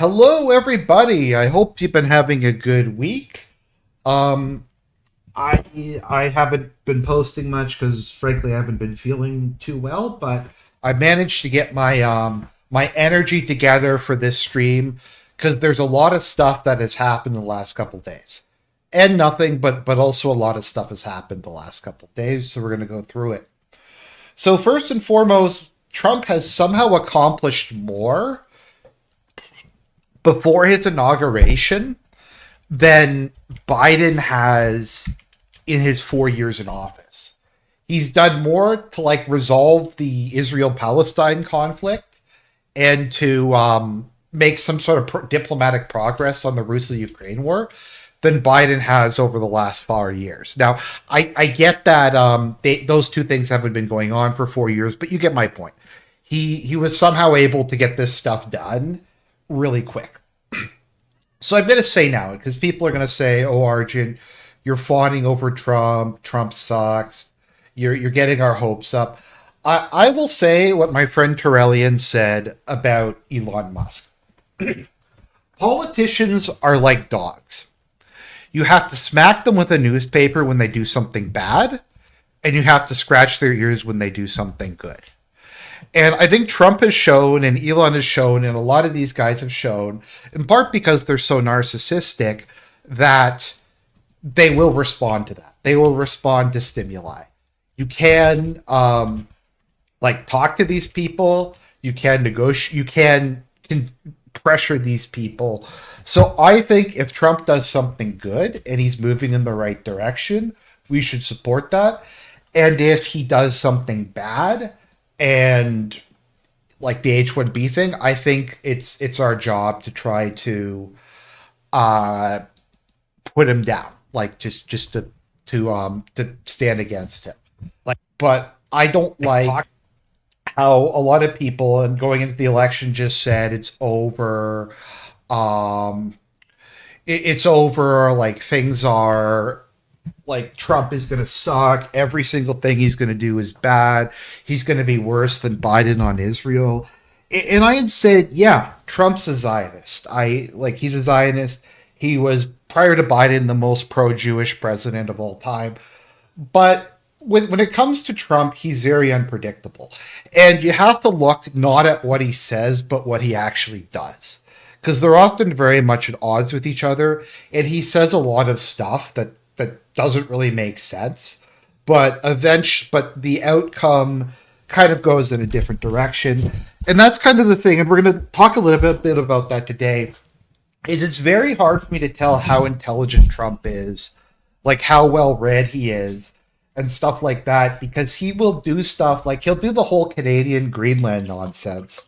Hello, everybody. I hope you've been having a good week. Um, I haven't been posting much because, frankly, I haven't been feeling too well. But I managed to get my energy together for this stream because there's a lot of stuff that has happened in the last couple of days, and nothing, but also a lot of stuff has happened the last couple of days. So we're going to go through it. So first and foremost, Trump has somehow accomplished more before his inauguration than Biden has in his 4 years in office. He's done more to resolve the Israel-Palestine conflict and to make some sort of diplomatic progress on the Russia-Ukraine war than Biden has over the last 4 years. Now, I get that those two things haven't been going on for 4 years, but you get my point. He was somehow able to get this stuff done really quick. So I'm going to say now, because people are going to say, oh, Arjun, you're fawning over Trump. Trump sucks. You're getting our hopes up. I will say what my friend Terrellian said about Elon Musk. Politicians are like dogs. You have to smack them with a newspaper when they do something bad, and you have to scratch their ears when they do something good. And I think Trump has shown, and Elon has shown, and a lot of these guys have shown, in part because they're so narcissistic, that they will respond to that. They will respond to stimuli. You can, talk to these people. You can negotiate. You can pressure these people. So I think if Trump does something good and he's moving in the right direction, we should support that. And if he does something bad, and like the H-1B thing, I think it's our job to try to put him down, just to stand against him. But I don't like how a lot of people, and going into the election, just said it's over. It's over. Things are. Trump is going to suck. Every single thing he's going to do is bad. He's going to be worse than Biden on Israel. And I had said, yeah, Trump's a Zionist. He's a Zionist. He was, prior to Biden, the most pro-Jewish president of all time. But when it comes to Trump, he's very unpredictable. And you have to look not at what he says, but what he actually does. Because they're often very much at odds with each other. And he says a lot of stuff that doesn't really make sense, but the outcome kind of goes in a different direction. And that's kind of the thing. And we're going to talk a little bit about that today. It's very hard for me to tell how intelligent Trump is, how well read he is and stuff like that, because he will do stuff he'll do the whole Canadian Greenland nonsense.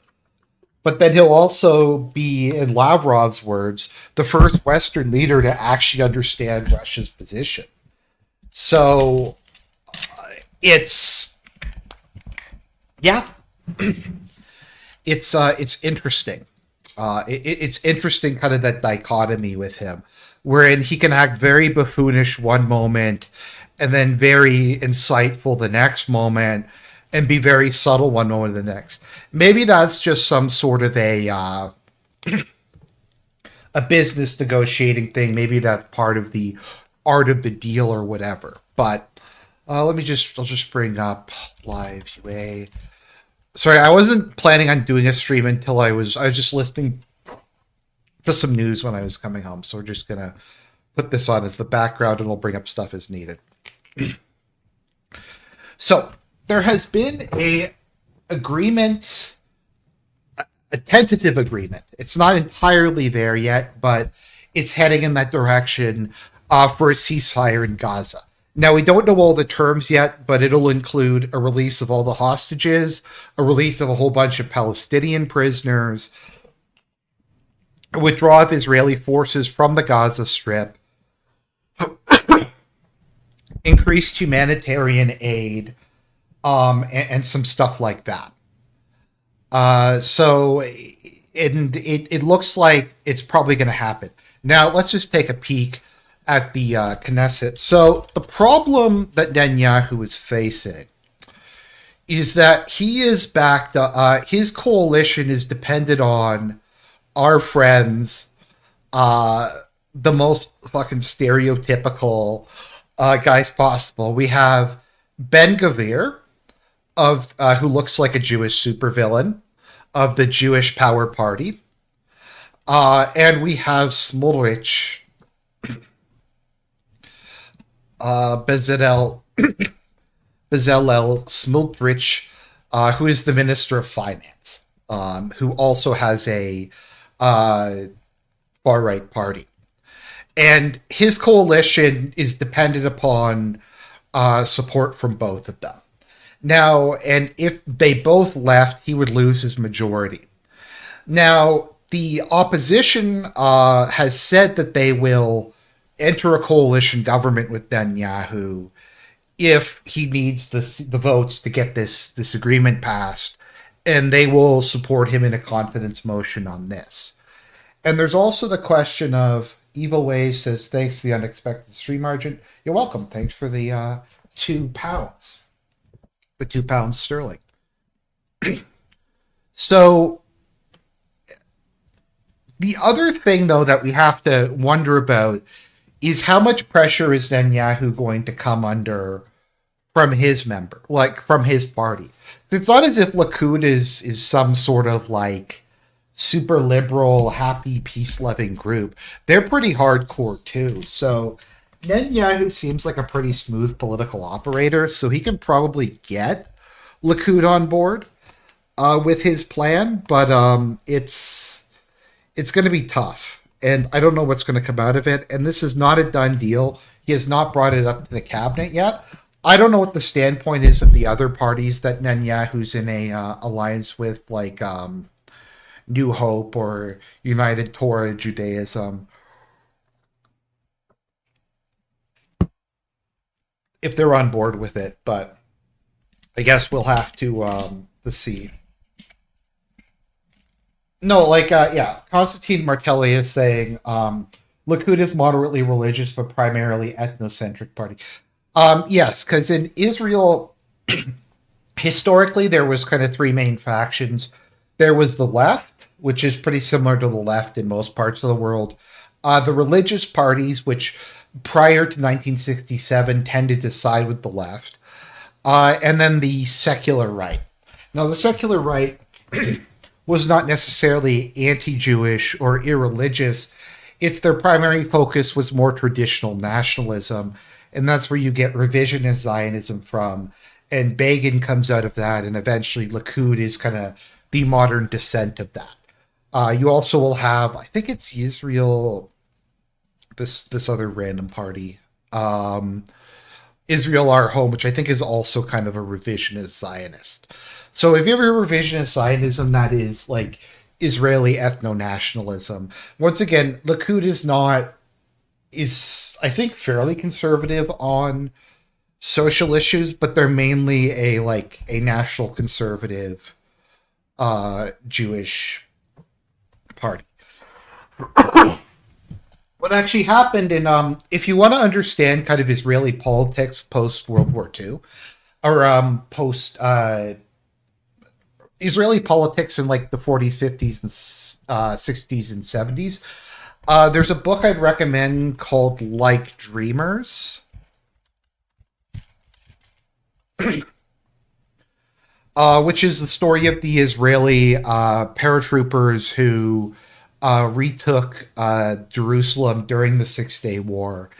But then he'll also be, in Lavrov's words, the first Western leader to actually understand Russia's position. So it's interesting. It's interesting, kind of that dichotomy with him, wherein he can act very buffoonish one moment and then very insightful the next moment, and be very subtle one moment to the next. Maybe that's just some sort of a business negotiating thing. Maybe that's part of the art of the deal or whatever. But I'll just bring up live UA. Sorry, I wasn't planning on doing a stream until I was just listening to some news when I was coming home. So we're just gonna put this on as the background, and we'll bring up stuff as needed. So there has been a tentative agreement. It's not entirely there yet, but it's heading in that direction for a ceasefire in Gaza. Now, we don't know all the terms yet, but it'll include a release of all the hostages, a release of a whole bunch of Palestinian prisoners, a withdrawal of Israeli forces from the Gaza Strip, increased humanitarian aid, and some stuff like that. So it looks like it's probably going to happen. Now, let's just take a peek at the Knesset. So the problem that Netanyahu is facing is that he is backed. His coalition is dependent on our friends, the most fucking stereotypical guys possible. We have Ben Gavir of who looks like a Jewish supervillain of the Jewish Power Party, and we have Smolrich, Bezalel Smotrich, who is the Minister of Finance, who also has a uh, far right party. And his coalition is dependent upon support from both of them. Now, and if they both left, he would lose his majority. Now, the opposition has said that they will enter a coalition government with Netanyahu if he needs the votes to get this agreement passed, and they will support him in a confidence motion on this. And there's also the question of Evil Ways says, thanks to the unexpected stream margin. You're welcome. Thanks for the £2. The £2 sterling. So the other thing, though, that we have to wonder about is how much pressure is Netanyahu going to come under from his member, like from his party. It's not as if Likud is some sort of like super liberal, happy, peace-loving group. They're pretty hardcore too. So Netanyahu seems like a pretty smooth political operator, so he can probably get Likud on board with his plan, but it's going to be tough, and I don't know what's going to come out of it. And this is not a done deal. He has not brought it up to the cabinet yet. I don't know what the standpoint is of the other parties that Netanyahu's in a alliance with, like New Hope or United Torah Judaism. If they're on board with it, but I guess we'll have to see. No, like yeah, Constantine Martelli is saying Likud is moderately religious but primarily ethnocentric party. Yes, because in Israel, historically, there was kind of three main factions. There was the left, which is pretty similar to the left in most parts of the world. The religious parties, which prior to 1967 tended to side with the left. And then the secular right. Now, the secular right was not necessarily anti-Jewish or irreligious. It's their primary focus was more traditional nationalism, and that's where you get revisionist Zionism from. And Begin comes out of that, and eventually Likud is kind of the modern descent of that. You also will have, I think it's Israel, this other random party, Israel Our Home, which I think is also kind of a revisionist Zionist. So if you ever hear revisionist Zionism, that is like Israeli ethno-nationalism. Once again, Likud is I think fairly conservative on social issues, but they're mainly a national conservative Jewish party. What actually happened in if you want to understand kind of Israeli politics post World War II, or post Israeli politics in like the 40s, 50s, and 60s and 70s, there's a book I'd recommend called Like Dreamers. Which is the story of the Israeli paratroopers who retook Jerusalem during the Six-Day War.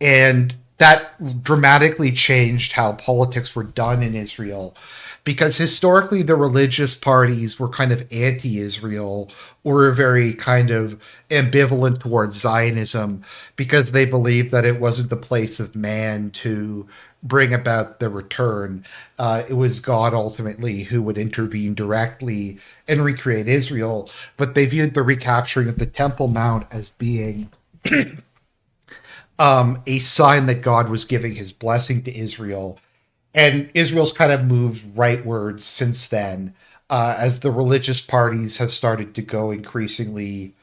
And that dramatically changed how politics were done in Israel, because historically the religious parties were kind of anti-Israel or were very kind of ambivalent towards Zionism because they believed that it wasn't the place of man to bring about the return. It was God ultimately who would intervene directly and recreate Israel. But they viewed the recapturing of the Temple Mount as being a sign that God was giving his blessing to Israel. And Israel's kind of moved rightwards since then, as the religious parties have started to go increasingly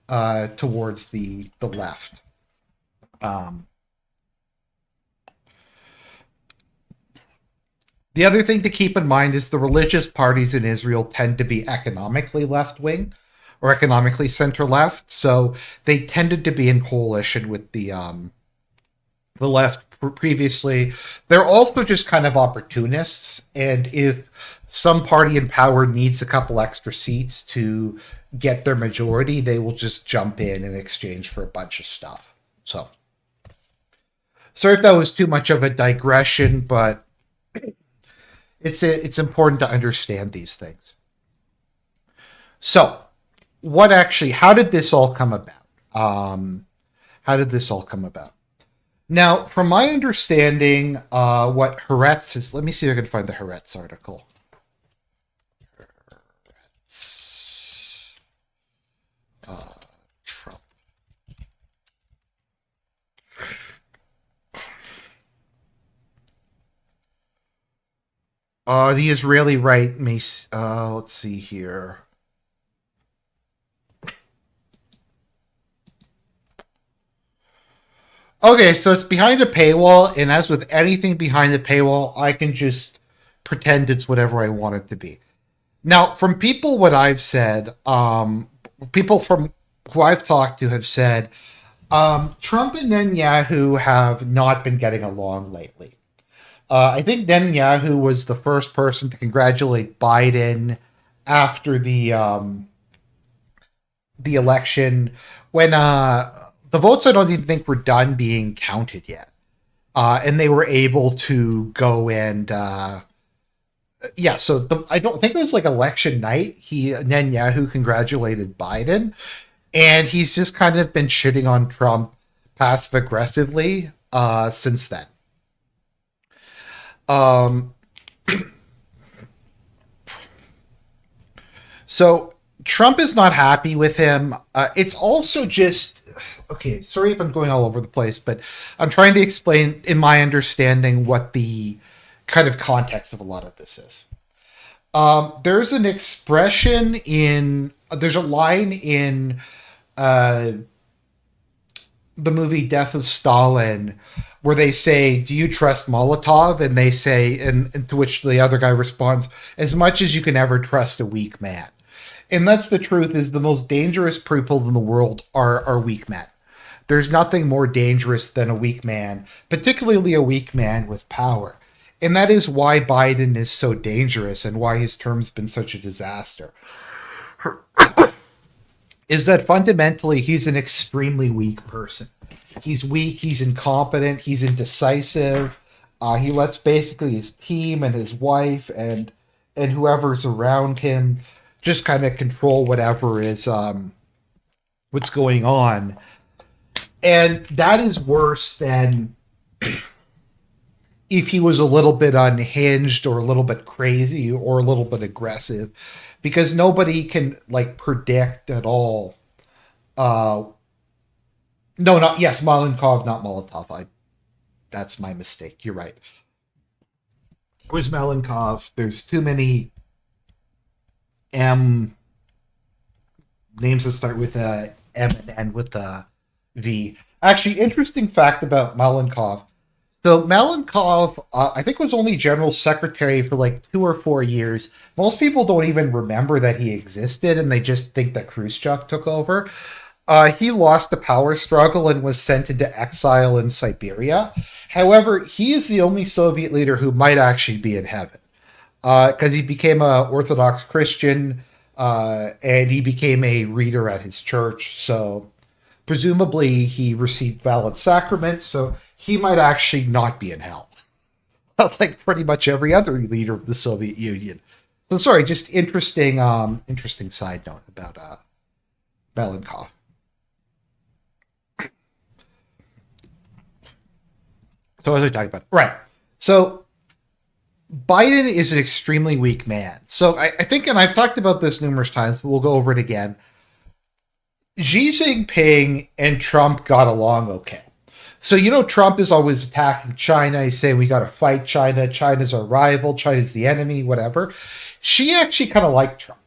towards the left. The other thing to keep in mind is the religious parties in Israel tend to be economically left-wing, or economically center left. So they tended to be in coalition with the left previously. They're also just kind of opportunists, and if some party in power needs a couple extra seats to get their majority, they will just jump in exchange for a bunch of stuff. So, sorry if that was too much of a digression, but it's important to understand these things. So, how did this all come about? How did this all come about? Now, from my understanding, what Haaretz is, let me see if I can find the Haaretz article. Trump. The Israeli right may, let's see here. Okay, so it's behind a paywall, and as with anything behind the paywall, I can just pretend it's whatever I want it to be. Now, from people, what I've said, people from who I've talked to have said, Trump and Netanyahu have not been getting along lately. I think Netanyahu was the first person to congratulate Biden after the election when the votes I don't even think were done being counted yet. And they were able to go and I don't think it was like election night. Netanyahu congratulated Biden, and he's just kind of been shitting on Trump passive aggressively since then. So Trump is not happy with him. It's also just okay. Sorry if I'm going all over the place, but I'm trying to explain, in my understanding, what the kind of context of a lot of this is. There's an expression there's a line in the movie Death of Stalin where they say, "Do you trust Molotov?" And they say, and to which the other guy responds, "As much as you can ever trust a weak man." And that's the truth, is the most dangerous people in the world are weak men. There's nothing more dangerous than a weak man, particularly a weak man with power. And that is why Biden is so dangerous and why his term's been such a disaster. Is that fundamentally he's an extremely weak person. He's weak, he's incompetent, he's indecisive. He lets basically his team and his wife and whoever's around him just kind of control whatever is what's going on. And that is worse than if he was a little bit unhinged or a little bit crazy or a little bit aggressive, because nobody can predict at all. Malenkov, not Molotov. That's my mistake. You're right. It was Malenkov. There's too many M names that start with a M and end with a V. Actually, interesting fact about Malenkov. So Malenkov, I think, was only general secretary for 2 or 4 years. Most people don't even remember that he existed, and they just think that Khrushchev took over. He lost the power struggle and was sent into exile in Siberia. However, he is the only Soviet leader who might actually be in heaven, because he became an Orthodox Christian, and he became a reader at his church. So presumably he received valid sacraments, so he might actually not be in hell. Like pretty much every other leader of the Soviet Union. So sorry, just interesting side note about Malenkov. So what was I talking about? Right. So Biden is an extremely weak man. So I think, and I've talked about this numerous times, but we'll go over it again. Xi Jinping and Trump got along okay. So, Trump is always attacking China. He's saying we got to fight China. China's our rival. China's the enemy, whatever. Xi actually kind of liked Trump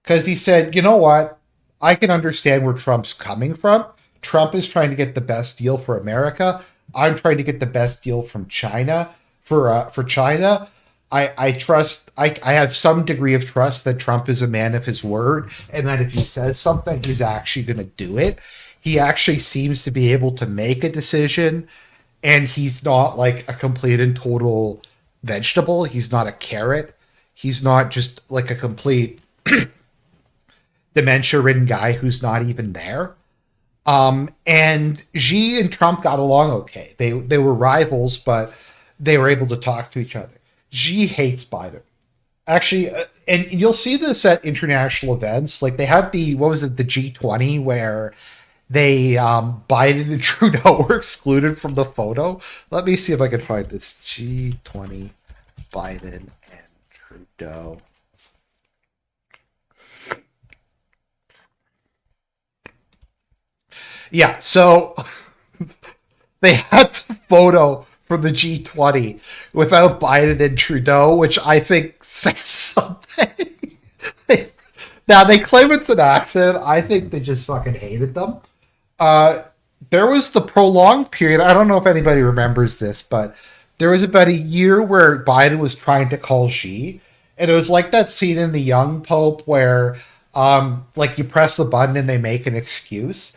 because he said, you know what? I can understand where Trump's coming from. Trump is trying to get the best deal for America. I'm trying to get the best deal from China for China. I trust I have some degree of trust that Trump is a man of his word, and that if he says something, he's actually going to do it. He actually seems to be able to make a decision, and he's not like a complete and total vegetable. He's not a carrot. He's not just like a complete dementia-ridden guy who's not even there. And Xi and Trump got along okay. They were rivals, but they were able to talk to each other. Xi hates Biden. Actually, and you'll see this at international events. Like they had the, what was it, the G20, where they Biden and Trudeau were excluded from the photo. Let me see if I can find this. G20, Biden and Trudeau. Yeah, so they had the photo from the G20 without Biden and Trudeau, which I think says something. Now, they claim it's an accident. I think they just fucking hated them. Uh, there was the prolonged period. I don't know if anybody remembers this, but there was about a year where Biden was trying to call Xi, and it was like that scene in The Young Pope where, like you press the button and they make an excuse,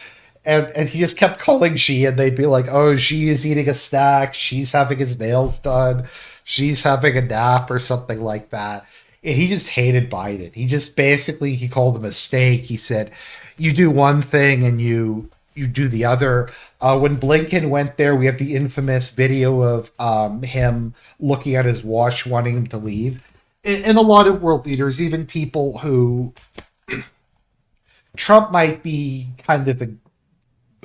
and he just kept calling Xi, and they'd be like, "Oh, Xi is eating a snack. She's having his nails done. She's having a nap," or something like that. And he just hated Biden. He just basically he called him a steak. He said, "You do one thing and you do the other." When Blinken went there, we have the infamous video of him looking at his watch, wanting him to leave. And a lot of world leaders, even people who Trump might be kind of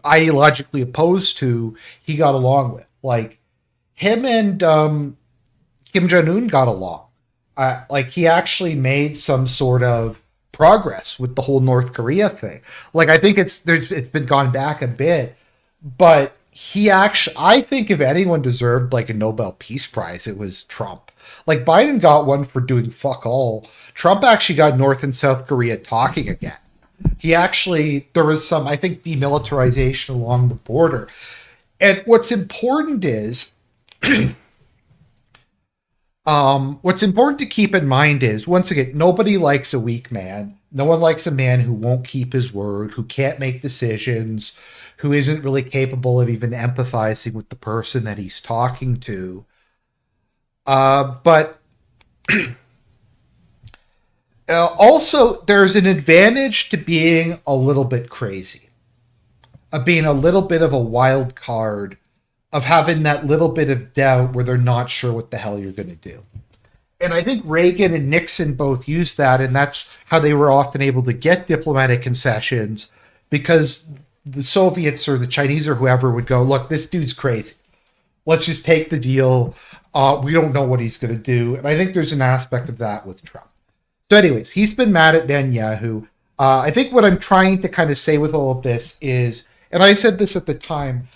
ideologically opposed to, he got along with. Like him and Kim Jong Un got along. Like he actually made some sort of progress with the whole North Korea thing. Like I think it's been gone back a bit, but he actually, I think if anyone deserved like a Nobel Peace Prize, it was Trump. Like Biden got one for doing fuck all. Trump actually got North and South Korea talking again. He actually, there was some, I think, demilitarization along the border. And what's important is, what's important to keep in mind is, once again, nobody likes a weak man. No one likes a man who won't keep his word, who can't make decisions, who isn't really capable of even empathizing with the person that he's talking to. But also, there's an advantage to being a little bit crazy, of being a little bit of a wild card, of having that little bit of doubt where they're not sure what the hell you're going to do. And I think Reagan and Nixon both used that, and that's how they were often able to get diplomatic concessions, because the Soviets or the Chinese or whoever would go, "Look, this dude's crazy. Let's just take the deal. We don't know what he's going to do." And I think there's an aspect of that with Trump. So anyways, he's been mad at Netanyahu. I think what I'm trying to kind of say with all of this is, and I said this at the time,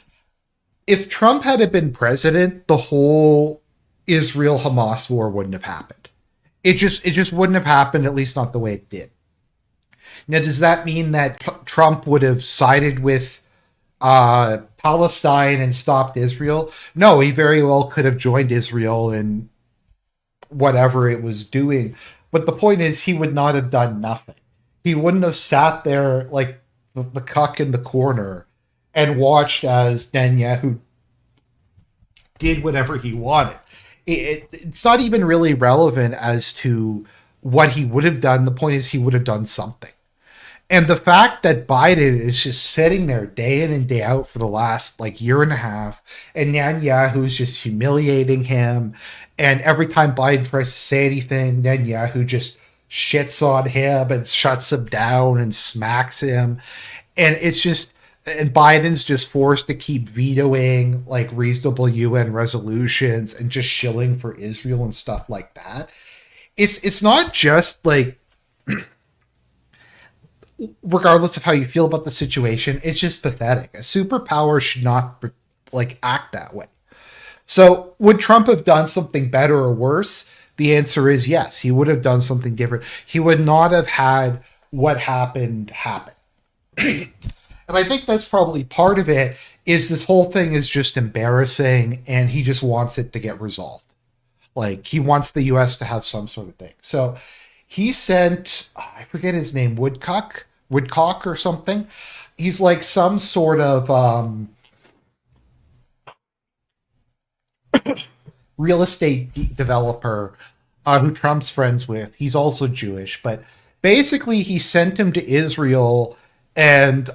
if Trump had been president, the whole Israel-Hamas war wouldn't have happened. It just wouldn't have happened, at least not the way it did. Now, does that mean that Trump would have sided with Palestine and stopped Israel? No, he very well could have joined Israel in whatever it was doing. But the point is, he would not have done nothing. He wouldn't have sat there like the cuck in the corner and watched as Netanyahu did whatever he wanted. It's not even really relevant as to what he would have done. The point is, he would have done something. And the fact that Biden is just sitting there day in and day out for the last like year and a half, and Netanyahu's just humiliating him, and every time Biden tries to say anything, Netanyahu just shits on him and shuts him down and smacks him. And it's just, and Biden's just forced to keep vetoing like reasonable UN resolutions and just shilling for Israel and stuff like that. It's not just like, regardless of how you feel about the situation, it's just pathetic. A superpower should not like act that way. So would Trump have done something better or worse? The answer is yes. He would have done something different. He would not have had what happened happen. And I think that's probably part of it, is this whole thing is just embarrassing and he just wants it to get resolved. Like he wants the U.S. to have some sort of thing. So he sent, I forget his name, Woodcock or something. He's like some sort of real estate developer who Trump's friends with. He's also Jewish, but basically he sent him to Israel. And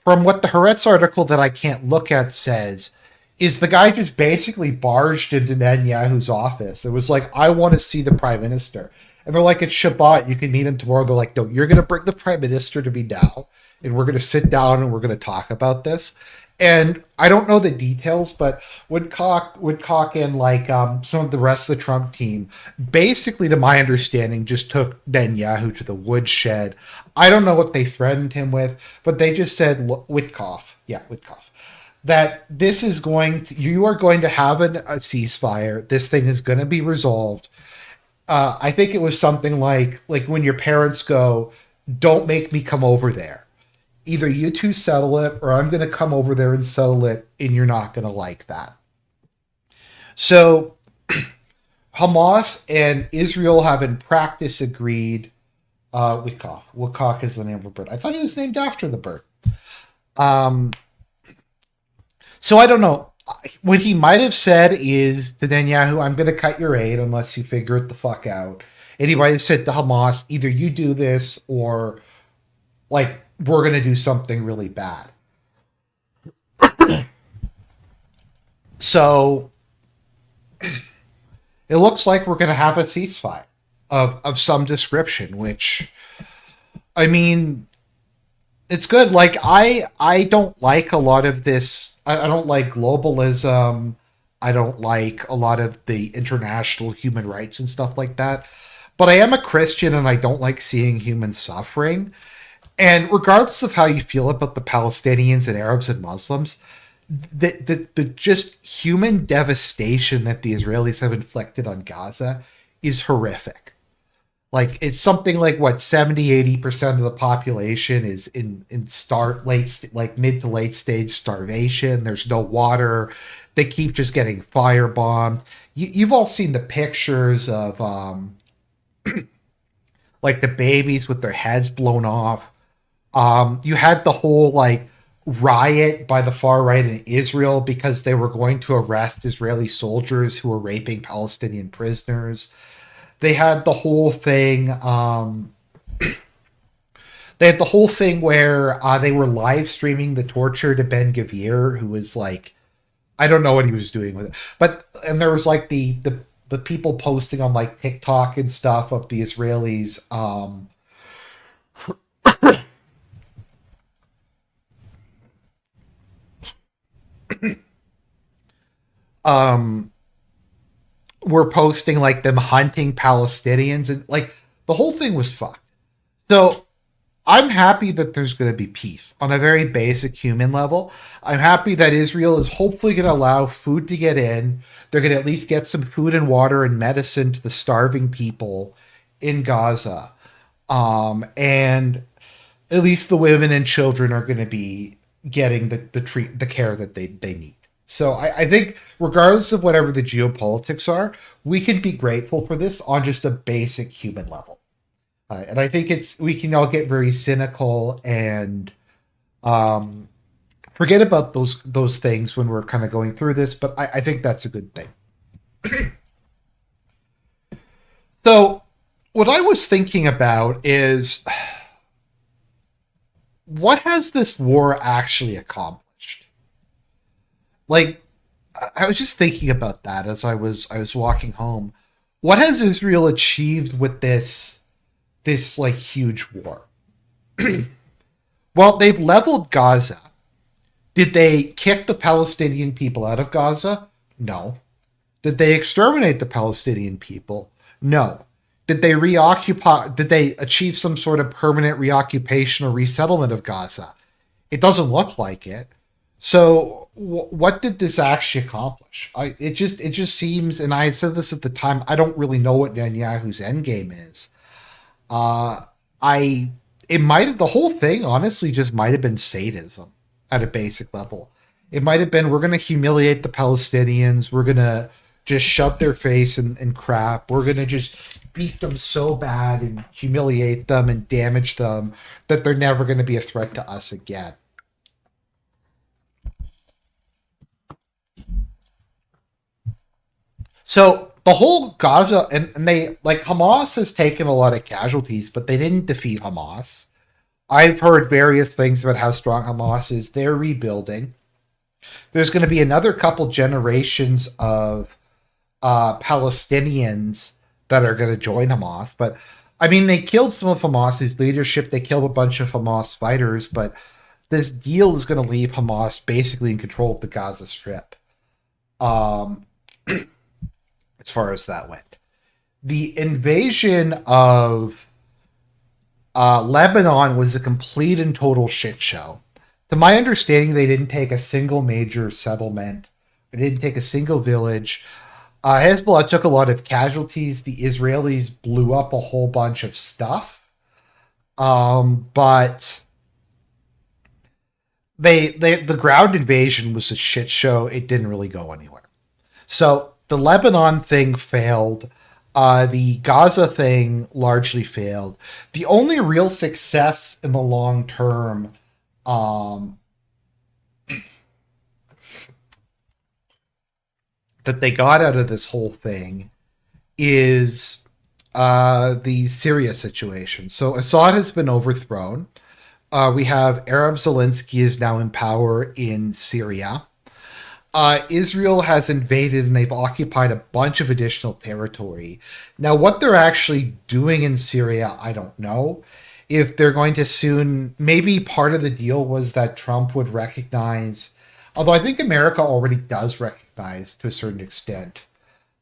from what the Haaretz article that I can't look at says, is the guy just basically barged into Netanyahu's office. It was like, I want to see the prime minister. And they're like, it's Shabbat, you can meet him tomorrow. They're like, no, you're going to bring the prime minister to me now, and we're going to sit down and we're going to talk about this. And I don't know the details, but Woodcock and like some of the rest of the Trump team, basically, to my understanding, just took Netanyahu to the woodshed. I don't know what they threatened him with, but they just said, Witkoff, that this is you are going to have a ceasefire. This thing is going to be resolved. I think it was something like when your parents go, don't make me come over there. Either you two settle it, or I'm going to come over there and settle it, and you're not going to like that. So Hamas and Israel have in practice agreed. Woodcock is the name of a bird. I thought he was named after the bird. So I don't know. What he might have said is to Netanyahu, I'm going to cut your aid unless you figure it the fuck out. And he might have said to Hamas, either you do this or like we're going to do something really bad. So it looks like we're going to have a ceasefire of some description, which, I mean, it's good. Like, I don't like a lot of this. I don't like globalism. I don't like a lot of the international human rights and stuff like that. But I am a Christian and I don't like seeing human suffering. And regardless of how you feel about the Palestinians and Arabs and Muslims, the just human devastation that the Israelis have inflicted on Gaza is horrific. Like, it's something like, what, 70-80% of the population is in mid to late stage starvation. There's no water. They keep just getting firebombed. You've all seen the pictures of like the babies with their heads blown off. You had the whole like riot by the far right in Israel because they were going to arrest Israeli soldiers who were raping Palestinian prisoners. They had the whole thing. They had the whole thing where they were live streaming the torture to Ben Gvir, who was like, I don't know what he was doing with it, and there was like the people posting on like TikTok and stuff of the Israelis. Were posting like them hunting Palestinians, and like the whole thing was fucked. So I'm happy that there's going to be peace on a very basic human level. I'm happy that Israel is hopefully going to allow food to get in. They're going to at least get some food and water and medicine to the starving people in Gaza. And at least the women and children are going to be getting the care that they need. So I think regardless of whatever the geopolitics are, we can be grateful for this on just a basic human level. And I think we can all get very cynical and forget about those things when we're kind of going through this, but I think that's a good thing. So what I was thinking about is, what has this war actually accomplished? Like, I was just thinking about that as I was walking home. What has Israel achieved with this like huge war? Well, they've leveled Gaza. Did they kick the Palestinian people out of Gaza? No. Did they exterminate the Palestinian people? No. Did they reoccupy? Did they achieve some sort of permanent reoccupation or resettlement of Gaza? It doesn't look like it. So what did this actually accomplish? It just seems, and I had said this at the time, I don't really know what Netanyahu's endgame is. The whole thing honestly just might have been sadism at a basic level. It might have been, we're going to humiliate the Palestinians. We're going to just shove their face in crap. We're going to just beat them so bad and humiliate them and damage them that they're never going to be a threat to us again. So the whole Gaza, and they, like, Hamas has taken a lot of casualties, but they didn't defeat Hamas. I've heard various things about how strong Hamas is. They're rebuilding. There's going to be another couple generations of Palestinians that are going to join Hamas. But I mean, they killed some of Hamas's leadership. They killed a bunch of Hamas fighters. But this deal is going to leave Hamas basically in control of the Gaza Strip. Um, as far as that went, the invasion of Lebanon was a complete and total shit show. To my understanding, they didn't take a single major settlement. They didn't take a single village. Hezbollah took a lot of casualties. The Israelis blew up a whole bunch of stuff. But the ground invasion was a shit show. It didn't really go anywhere. So the Lebanon thing failed. The Gaza thing largely failed. The only real success in the long term that they got out of this whole thing is the Syria situation. So Assad has been overthrown. We have Arab Zelensky is now in power in Syria. Israel has invaded and they've occupied a bunch of additional territory. Now, what they're actually doing in Syria, I don't know. If they're going to soon, maybe part of the deal was that Trump would recognize, although I think America already does recognize to a certain extent,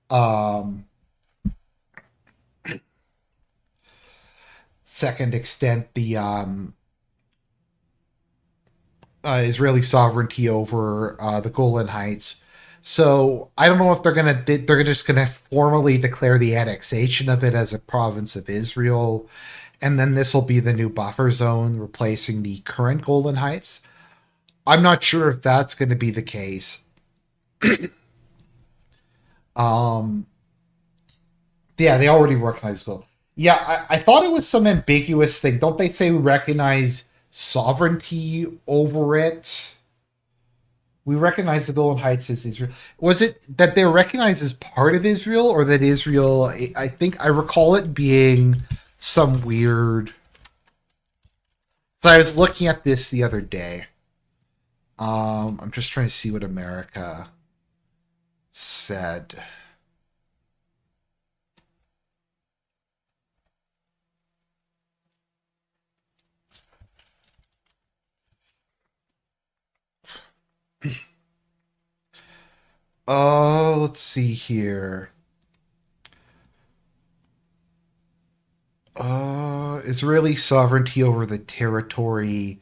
the Israeli sovereignty over the Golan Heights. So I don't know if they're just gonna formally declare the annexation of it as a province of Israel, and then this will be the new buffer zone replacing the current Golan Heights. I'm not sure if that's going to be the case. Yeah, they already recognize Golan. Yeah, I thought it was some ambiguous thing. Don't they say we recognize sovereignty over it? We recognize the Golan Heights as Israel. Was it that they're recognized as part of Israel, or that Israel? I think I recall it being some weird. So I was looking at this the other day. I'm just trying to see what America said. Oh, let's see here. Israeli sovereignty over the territory.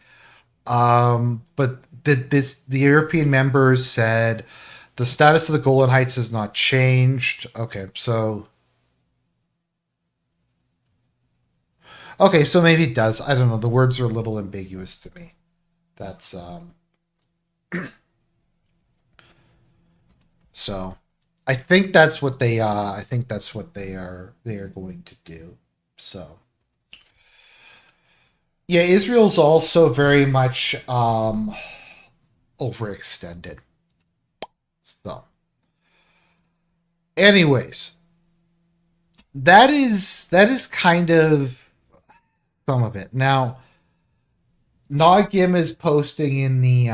But the European members said the status of the Golan Heights has not changed. Okay, so maybe it does. I don't know. The words are a little ambiguous to me. That's so. I think that's what they. I think that's what they are. They are going to do. So. Yeah, Israel's also very much overextended. So, anyways, that is kind of some of it. Now, Nagim is posting in the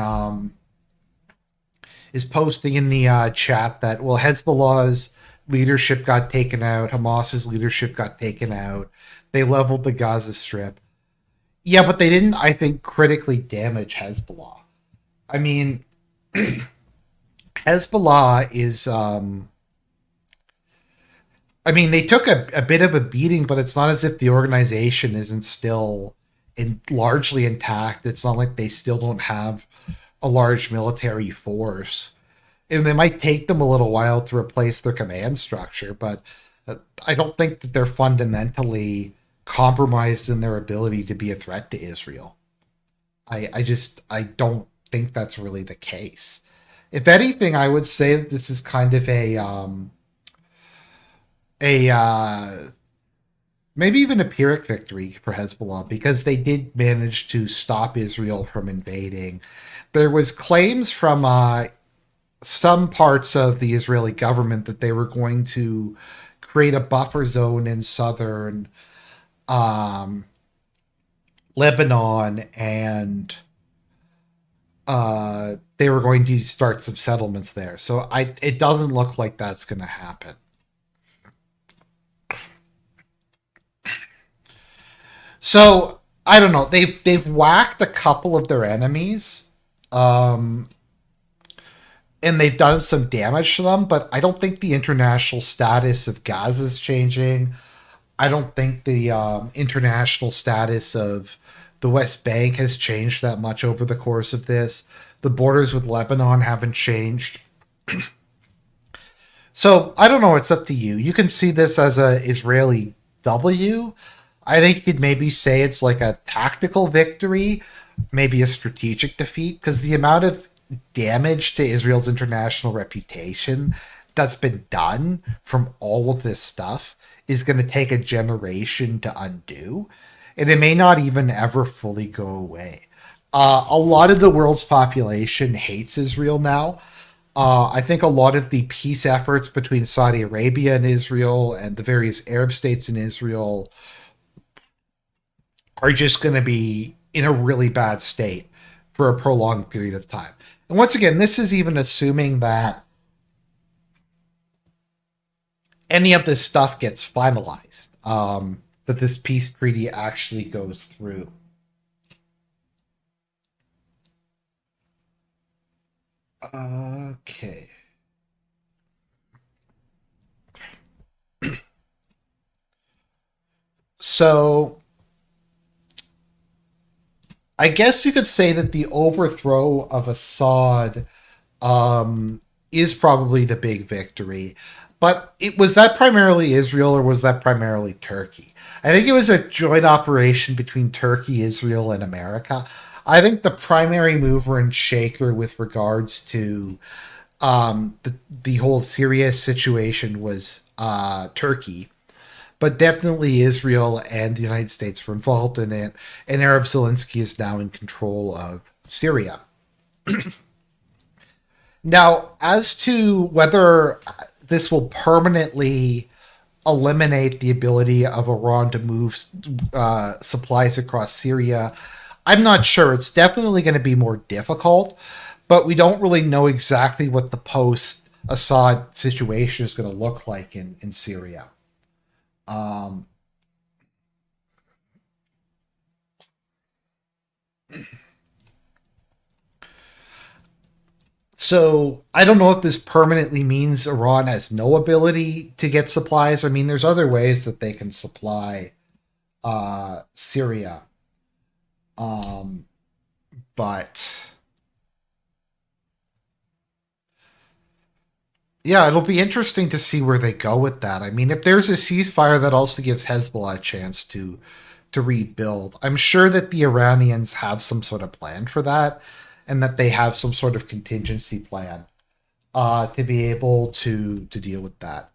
chat that, well, Hezbollah's leadership got taken out, Hamas's leadership got taken out. They leveled the Gaza Strip. Yeah, but they didn't, I think, critically damage Hezbollah. I mean, Hezbollah is, I mean, they took a bit of a beating, but it's not as if the organization isn't still largely intact. It's not like they still don't have a large military force. And they might take them a little while to replace their command structure, but I don't think that they're fundamentally compromised in their ability to be a threat to Israel. I don't think that's really the case. If anything, I would say that this is kind of a a maybe even a Pyrrhic victory for Hezbollah because they did manage to stop Israel from invading. There was claims from some parts of the Israeli government that they were going to create a buffer zone in southern um, Lebanon, and they were going to start some settlements there. So it doesn't look like that's going to happen. So I don't know. They've whacked a couple of their enemies, um, and they've done some damage to them. But I don't think the international status of Gaza is changing. I don't think the international status of the West Bank has changed that much over the course of this. The borders with Lebanon haven't changed. So I don't know. It's up to you. You can see this as a Israeli W. I think you could maybe say it's like a tactical victory, maybe a strategic defeat, because the amount of damage to Israel's international reputation that's been done from all of this stuff is going to take a generation to undo, and it may not even ever fully go away. A lot of the world's population hates Israel now. I think a lot of the peace efforts between Saudi Arabia and Israel and the various Arab states in Israel are just going to be in a really bad state for a prolonged period of time. And once again, this is even assuming that any of this stuff gets finalized, that this peace treaty actually goes through. Okay. So I guess you could say that the overthrow of Assad is probably the big victory. But was that primarily Israel or was that primarily Turkey? I think it was a joint operation between Turkey, Israel, and America. I think the primary mover and shaker with regards to the whole Syria situation was Turkey, but definitely Israel and the United States were involved in it, and Arab Zelensky is now in control of Syria. Now, as to whether this will permanently eliminate the ability of Iran to move supplies across Syria, I'm not sure. It's definitely going to be more difficult, but we don't really know exactly what the post Assad situation is going to look like in Syria. Um, so I don't know if this permanently means Iran has no ability to get supplies. I mean, there's other ways that they can supply Syria. Um, but yeah, it'll be interesting to see where they go with that. I mean, if there's a ceasefire, that also gives Hezbollah a chance to rebuild. I'm sure that the Iranians have some sort of plan for that, and that they have some sort of contingency plan to be able to deal with that.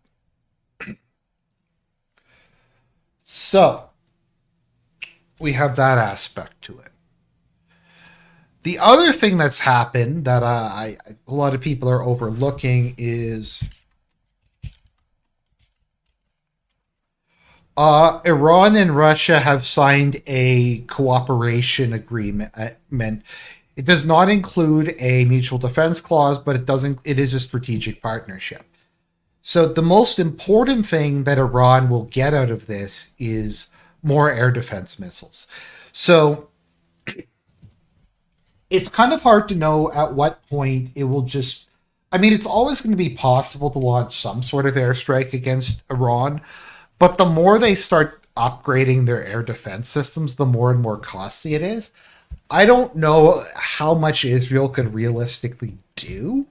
So we have that aspect to it. The other thing that's happened that a lot of people are overlooking is Iran and Russia have signed a cooperation agreement. It does not include a mutual defense clause, but it doesn't. It is a strategic partnership. So the most important thing that Iran will get out of this is more air defense missiles. So it's kind of hard to know at what point it will just. I mean, it's always going to be possible to launch some sort of airstrike against Iran, but the more they start upgrading their air defense systems, the more and more costly it is. I don't know how much Israel could realistically do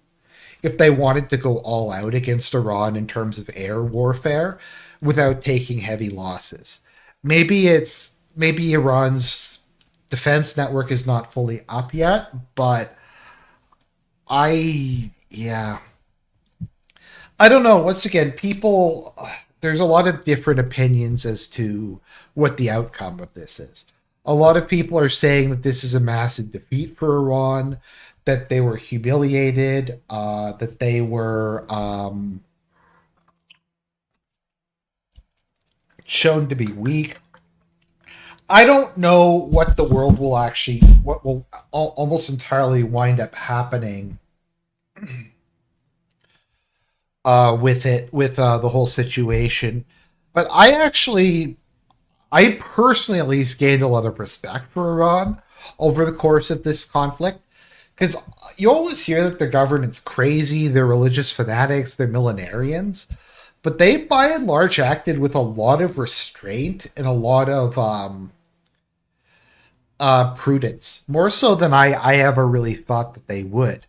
if they wanted to go all out against Iran in terms of air warfare without taking heavy losses. Maybe Iran's defense network is not fully up yet, but I yeah. I don't know. Once again, people there's a lot of different opinions as to what the outcome of this is. A lot of people are saying that this is a massive defeat for Iran, that they were humiliated, that they were shown to be weak. I don't know what the world will actually, what will almost entirely wind up happening with the whole situation. But I personally at least gained a lot of respect for Iran over the course of this conflict. Because you always hear that their government's crazy, they're religious fanatics, they're millenarians, but they by and large acted with a lot of restraint and a lot of prudence, more so than I ever really thought that they would.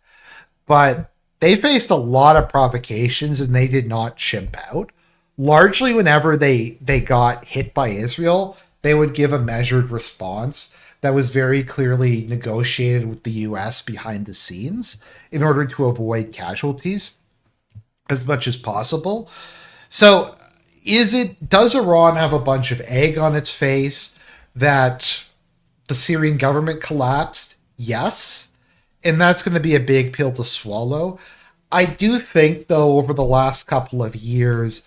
But they faced a lot of provocations and they did not chimp out. Largely, whenever they got hit by Israel, they would give a measured response that was very clearly negotiated with the US behind the scenes in order to avoid casualties as much as possible. So, does Iran have a bunch of egg on its face that the Syrian government collapsed? Yes. And that's going to be a big pill to swallow. I do think, though, over the last couple of years,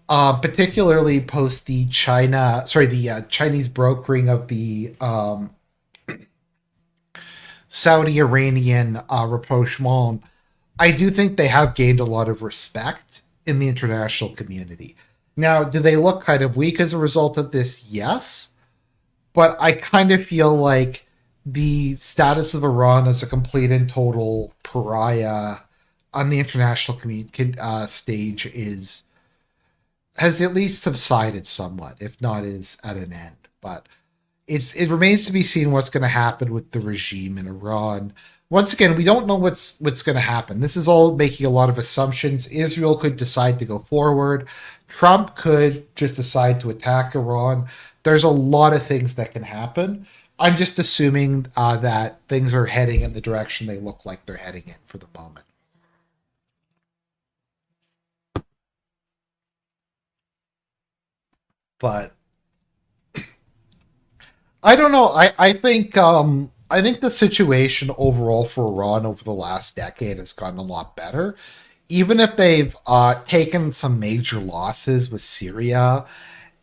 particularly post the Chinese brokering of the Saudi-Iranian rapprochement, I do think they have gained a lot of respect in the international community. Now, do they look kind of weak as a result of this? Yes. But I kind of feel like the status of Iran as a complete and total pariah on the international stage has at least subsided somewhat, if not is at an end. But it remains to be seen what's going to happen with the regime in Iran. Once again, we don't know what's going to happen. This is all making a lot of assumptions. Israel could decide to go forward. Trump could just decide to attack Iran. There's a lot of things that can happen. I'm just assuming that things are heading in the direction they look like they're heading in for the moment. But I don't know. I think the situation overall for Iran over the last decade has gotten a lot better. Even if they've taken some major losses with Syria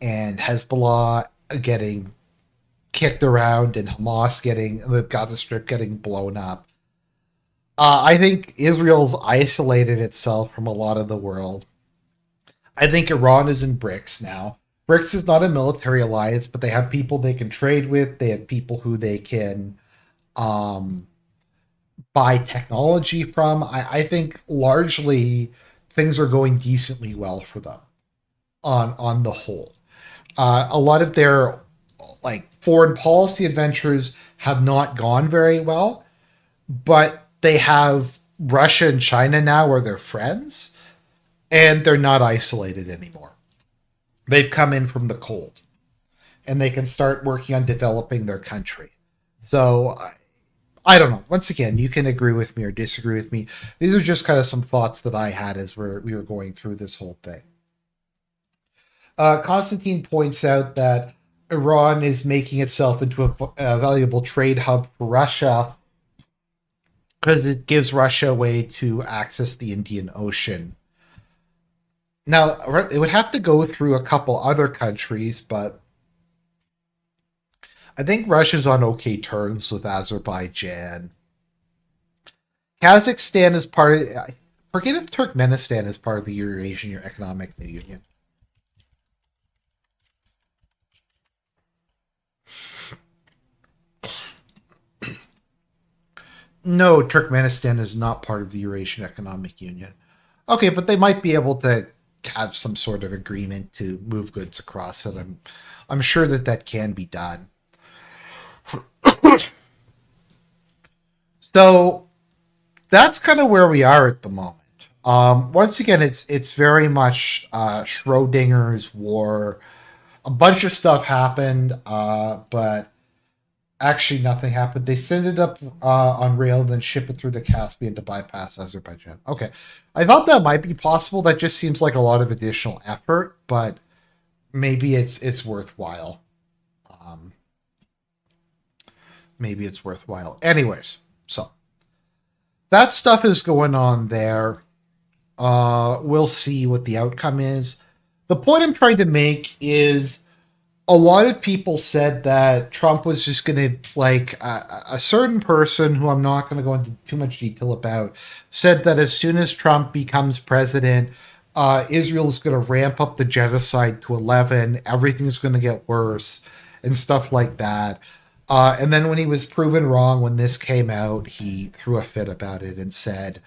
and Hezbollah getting kicked around and Hamas getting the Gaza Strip getting blown up. I think Israel's isolated itself from a lot of the world. I think Iran is in BRICS now. BRICS is not a military alliance, but they have people they can trade with. They have people who they can um, buy technology from. I think largely things are going decently well for them on the whole. A lot of their like foreign policy adventures have not gone very well, but they have Russia and China now are their friends, and they're not isolated anymore. They've come in from the cold, and they can start working on developing their country. So I don't know. Once again, you can agree with me or disagree with me. These are just kind of some thoughts that I had as we were going through this whole thing. Constantine points out that Iran is making itself into a valuable trade hub for Russia because it gives Russia a way to access the Indian Ocean. Now, it would have to go through a couple other countries, but I think Russia's on okay terms with Azerbaijan. Kazakhstan is part of. I forget if Turkmenistan is part of the Eurasian Economic Union. No, Turkmenistan is not part of the Eurasian Economic Union. Okay, but they might be able to have some sort of agreement to move goods across it. I'm sure that that can be done. So that's kind of where we are at the moment. Once again, it's very much Schrodinger's war. A bunch of stuff happened, but Actually, nothing happened. They send it up on rail, then ship it through the Caspian to bypass Azerbaijan. Okay, I thought that might be possible. That just seems like a lot of additional effort, but maybe it's worthwhile. Um, maybe it's worthwhile. Anyways, so that stuff is going on there. We'll see what the outcome is. The point I'm trying to make is a lot of people said that Trump was just going to, like, a certain person who I'm not going to go into too much detail about, said that as soon as Trump becomes president, Israel is going to ramp up the genocide to 11. Everything's going to get worse and stuff like that. And then when he was proven wrong, when this came out, he threw a fit about it and said,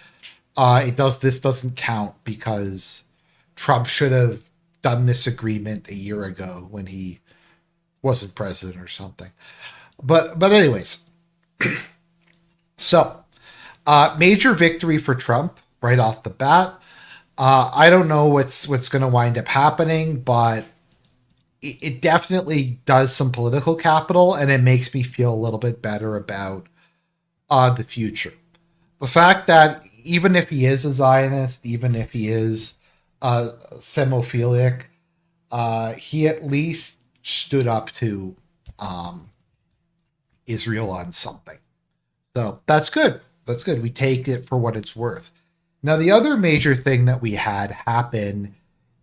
this doesn't count because Trump should have done this agreement a year ago when he wasn't president or something. But anyways, so major victory for Trump right off the bat. I don't know what's going to wind up happening, but it definitely does some political capital, and it makes me feel a little bit better about the future. The fact that even if he is a Zionist, even if he is Semophilic, he at least stood up to Israel on something. So that's good. That's good. We take it for what it's worth. Now, the other major thing that we had happen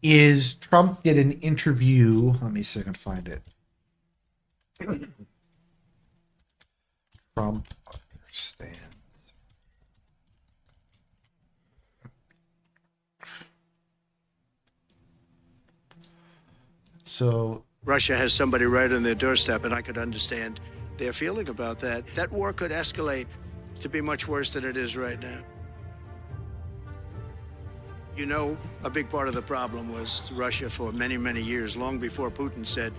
is Trump did an interview. Let me see if I can find it. Trump understands. So Russia has somebody right on their doorstep, and I could understand their feeling about that. That war could escalate to be much worse than it is right now. You know, a big part of the problem was Russia for many, many years, long before Putin said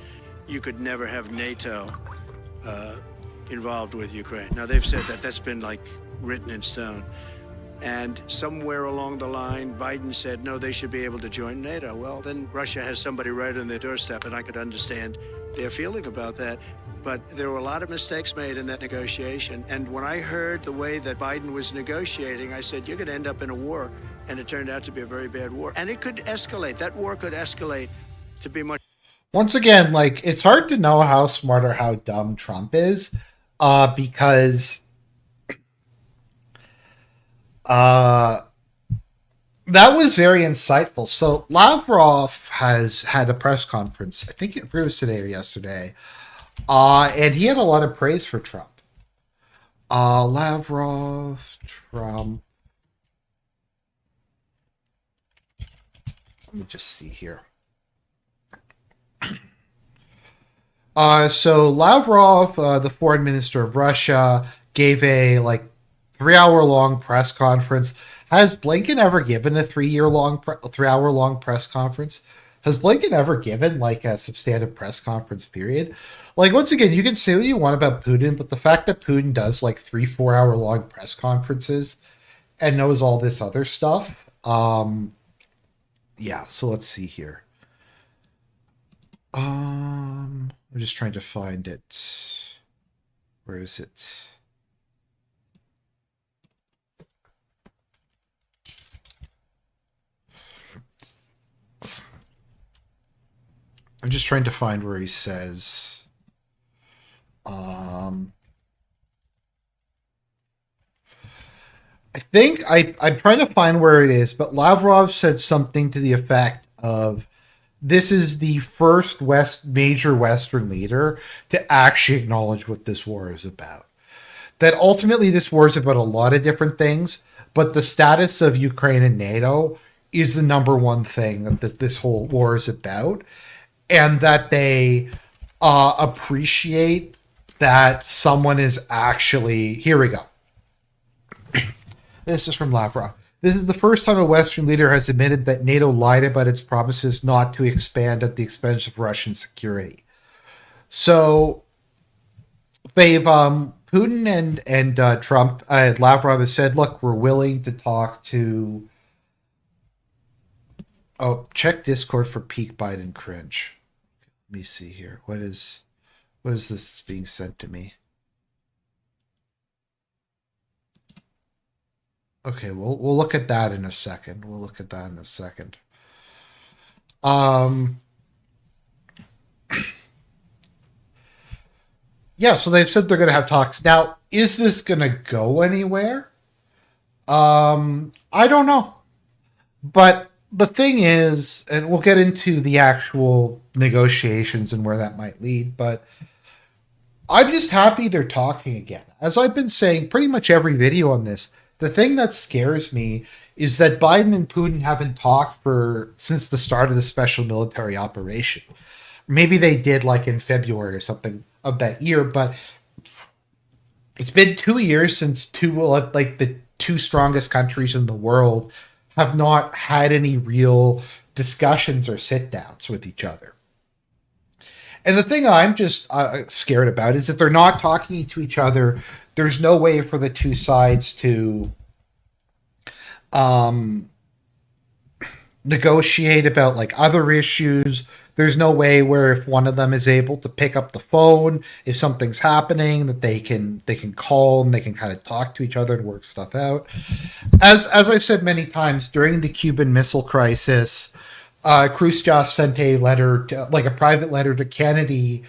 you could never have NATO involved with Ukraine. Now, they've said that that's been like written in stone. And somewhere along the line, Biden said, no, they should be able to join NATO. Well, then Russia has somebody right on their doorstep, and I could understand their feeling about that. But there were a lot of mistakes made in that negotiation. And when I heard the way that Biden was negotiating, I said, you're going to end up in a war. And it turned out to be a very bad war. And it could escalate. That war could escalate to be much. Once again, like, it's hard to know how smart or how dumb Trump is, because that was very insightful. So Lavrov has had a press conference, I think it was today or yesterday, and he had a lot of praise for Trump. Lavrov, Trump. Let me just see here. So Lavrov, the foreign minister of Russia, gave a 3-hour long press conference. Has Blinken ever given a 3-hour long press conference? Has Blinken ever given a substantive press conference period? Once again, you can say what you want about Putin, but the fact that Putin does 3-4 hour long press conferences and knows all this other stuff, yeah. So let's see here. I'm just trying to find it. Where is it? I'm just trying to find where he says, I think I'm trying to find where it is, but Lavrov said something to the effect of, this is the first major Western leader to actually acknowledge what this war is about. That ultimately this war is about a lot of different things, but the status of Ukraine and NATO is the number one thing that this whole war is about. And that they appreciate that someone is actually... Here we go. This is from Lavrov. This is the first time a Western leader has admitted that NATO lied about its promises not to expand at the expense of Russian security. So they've Putin and Trump, Lavrov has said, look, we're willing to talk to... Oh, check Discord for peak Biden cringe. Let me see here. What is this being sent to me? Okay, we'll look at that in a second. We'll look at that in a second. Um, yeah, so they've said they're going to have talks. Now, is this going to go anywhere? I don't know. But the thing is, and we'll get into the actual negotiations and where that might lead, but I'm just happy they're talking again. As I've been saying pretty much every video on this, the thing that scares me is that Biden and Putin haven't talked for since the start of the special military operation. Maybe they did like in February or something of that year, but it's been 2 years since the two strongest countries in the world have not had any real discussions or sit downs with each other. And the thing I'm just scared about is that they're not talking to each other. There's no way for the two sides to um, negotiate about like other issues. There's no way where if one of them is able to pick up the phone if something's happening that they can call and they can kind of talk to each other and work stuff out. As I've said many times during the Cuban Missile Crisis, Khrushchev sent a letter, like a private letter to Kennedy,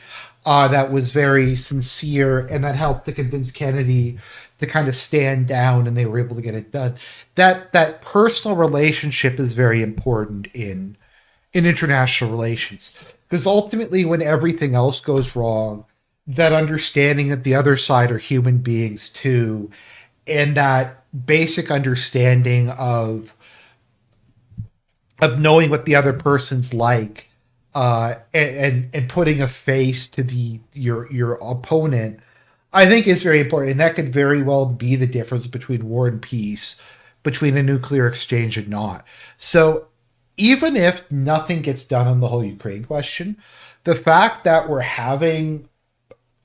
that was very sincere and that helped to convince Kennedy to kind of stand down, and they were able to get it done. That personal relationship is very important in international relations, because ultimately, when everything else goes wrong, that understanding that the other side are human beings too, and that basic understanding of knowing what the other person's like, and putting a face to your opponent, I think is very important, and that could very well be the difference between war and peace, between a nuclear exchange and not. So even if nothing gets done on the whole Ukraine question, the fact that we're having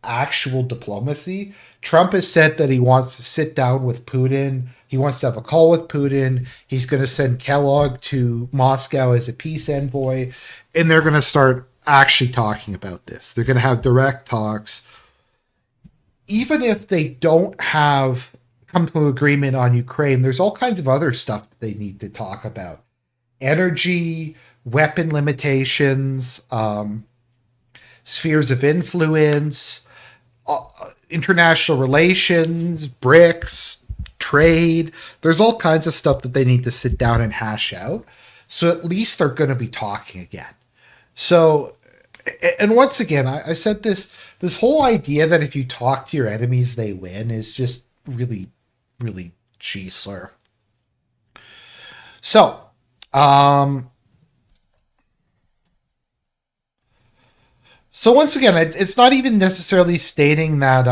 actual diplomacy. Trump has said that he wants to sit down with Putin. He wants to have a call with Putin. He's going to send Kellogg to Moscow as a peace envoy, and they're going to start actually talking about this. They're going to have direct talks. Even if they don't have come to an agreement on Ukraine, there's all kinds of other stuff that they need to talk about. Energy, weapon limitations, spheres of influence, international relations, BRICS, trade. There's all kinds of stuff that they need to sit down and hash out. So at least they're going to be talking again. So, and once again, I said this whole idea that if you talk to your enemies, they win is just really, really cheese slur. So, so once again, it's not even necessarily stating that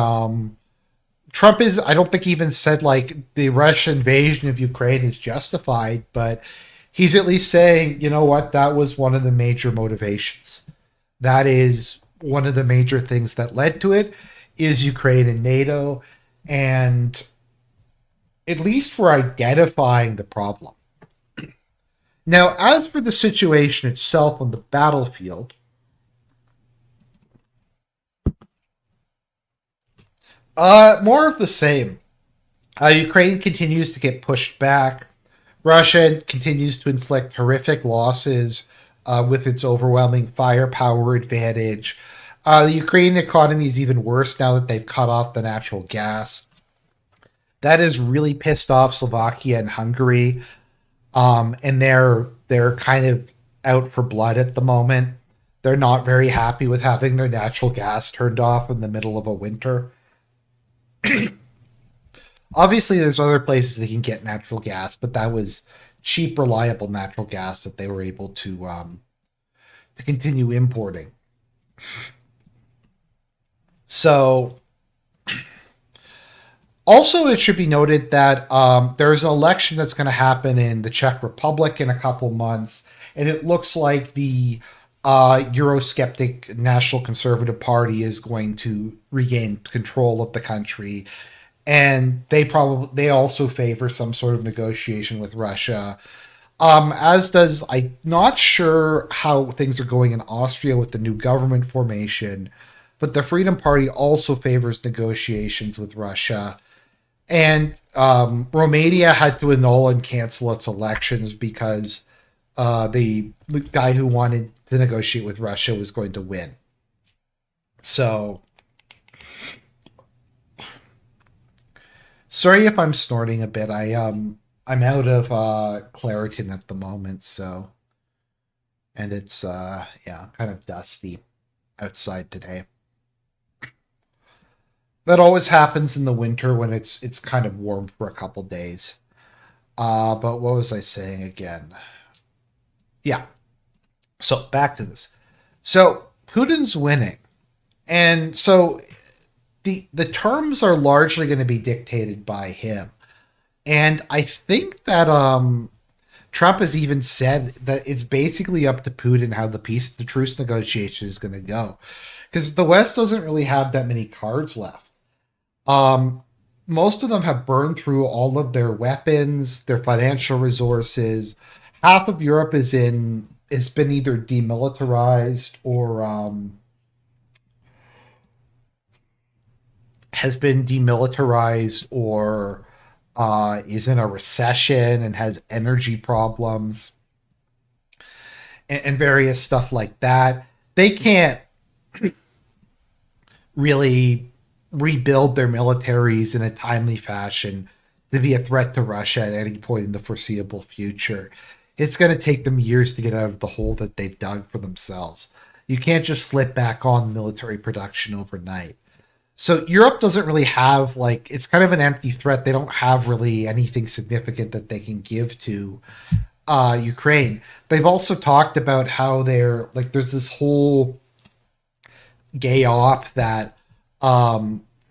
Trump is. I don't think he even said like the Russian invasion of Ukraine is justified, but he's at least saying, you know what, that was one of the major motivations. That is one of the major things that led to it is Ukraine and NATO, and at least we're identifying the problem. Now, as for the situation itself on the battlefield, more of the same. Ukraine continues to get pushed back. Russia continues to inflict horrific losses with its overwhelming firepower advantage. The Ukrainian economy is even worse now that they've cut off the natural gas. That has really pissed off Slovakia and Hungary, and they're kind of out for blood at the moment. They're not very happy with having their natural gas turned off in the middle of a winter. Obviously, there's other places they can get natural gas, but that was cheap, reliable natural gas that they were able to continue importing. So, also, it should be noted that there's an election that's going to happen in the Czech Republic in a couple months, and it looks like the Eurosceptic National Conservative Party is going to regain control of the country, and they also favor some sort of negotiation with Russia. As does, I'm not sure how things are going in Austria with the new government formation, but the Freedom Party also favors negotiations with Russia. And Romania had to annul and cancel its elections because the guy who wanted to negotiate with Russia was going to win. So, sorry if I'm snorting a bit. I'm out of Claritin at the moment, so, and it's yeah, kind of dusty outside today. That always happens in the winter when it's kind of warm for a couple days. But what was I saying again? Yeah. So back to this. So Putin's winning, and so the terms are largely going to be dictated by him. And I think that Trump has even said that it's basically up to Putin how the truce negotiation is going to go, because the West doesn't really have that many cards left. Um, Most of them have burned through all of their weapons, their financial resources. Half of Europe has been either demilitarized or is in a recession and has energy problems and various stuff like that. They can't really rebuild their militaries in a timely fashion to be a threat to Russia at any point in the foreseeable future. It's going to take them years to get out of the hole that they've dug for themselves. You can't just flip back on military production overnight. So Europe doesn't really have, like, it's kind of an empty threat. They don't have really anything significant that they can give to Ukraine. They've also talked about how there's this whole gay op that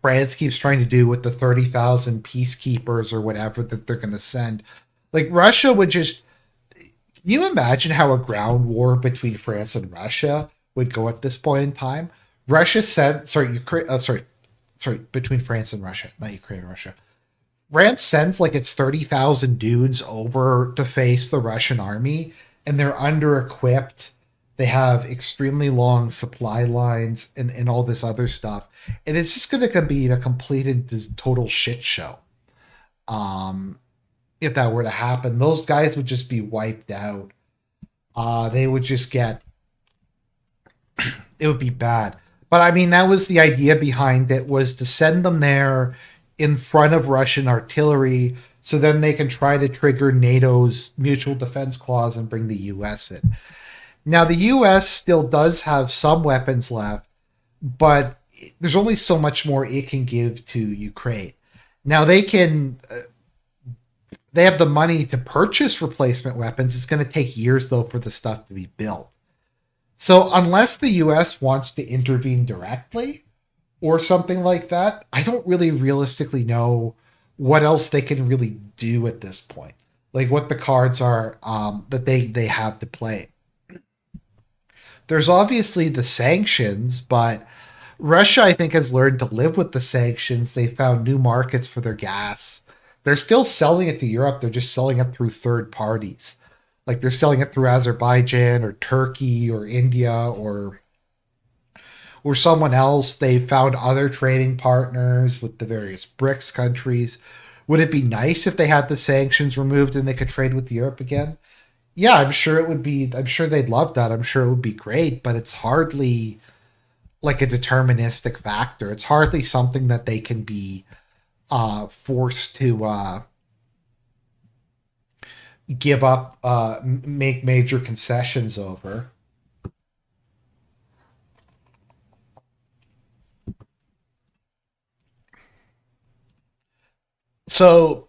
France keeps trying to do with the 30,000 peacekeepers or whatever that they're going to send. Like, Russia would just. Can you imagine how a ground war between France and Russia would go at this point in time? Russia said, between France and Russia, not Ukraine and Russia. France sends like its 30,000 dudes over to face the Russian army, and they're under equipped. They have extremely long supply lines and all this other stuff. And it's just going to be a complete and total shit show. If that were to happen, those guys would just be wiped out. They would just get. It would be bad. But I mean, that was the idea behind it, was to send them there in front of Russian artillery, so then they can try to trigger NATO's mutual defense clause and bring the U.S. in. Now, the U.S. still does have some weapons left, but there's only so much more it can give to Ukraine. Now, they have the money to purchase replacement weapons. It's going to take years, though, for the stuff to be built. So unless the U.S. wants to intervene directly or something like that, I don't really realistically know what else they can really do at this point. Like, what the cards are that they have to play. There's obviously the sanctions, but Russia, I think, has learned to live with the sanctions. They found new markets for their gas. They're still selling it to Europe. They're just selling it through third parties. Like, they're selling it through Azerbaijan or Turkey or India or someone else. They found other trading partners with the various BRICS countries. Would it be nice if they had the sanctions removed and they could trade with Europe again? Yeah, I'm sure it would be. I'm sure they'd love that. I'm sure it would be great, but it's hardly like a deterministic factor. It's hardly something that they can be forced to give up, make major concessions over. So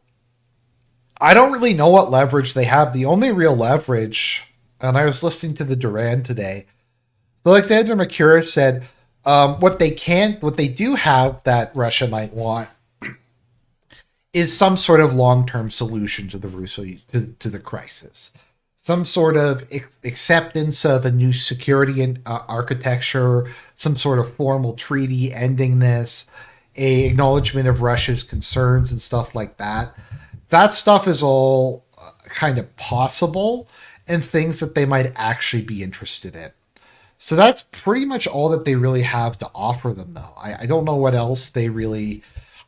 I don't really know what leverage they have. The only real leverage, and I was listening to the Duran today. So Alexander Mercure said what they do have that Russia might want is some sort of long-term solution to the crisis, some sort of acceptance of a new security and architecture, some sort of formal treaty ending this, a acknowledgement of Russia's concerns and stuff like that. That stuff is all kind of possible and things that they might actually be interested in. So that's pretty much all that they really have to offer them, though. I don't know what else they really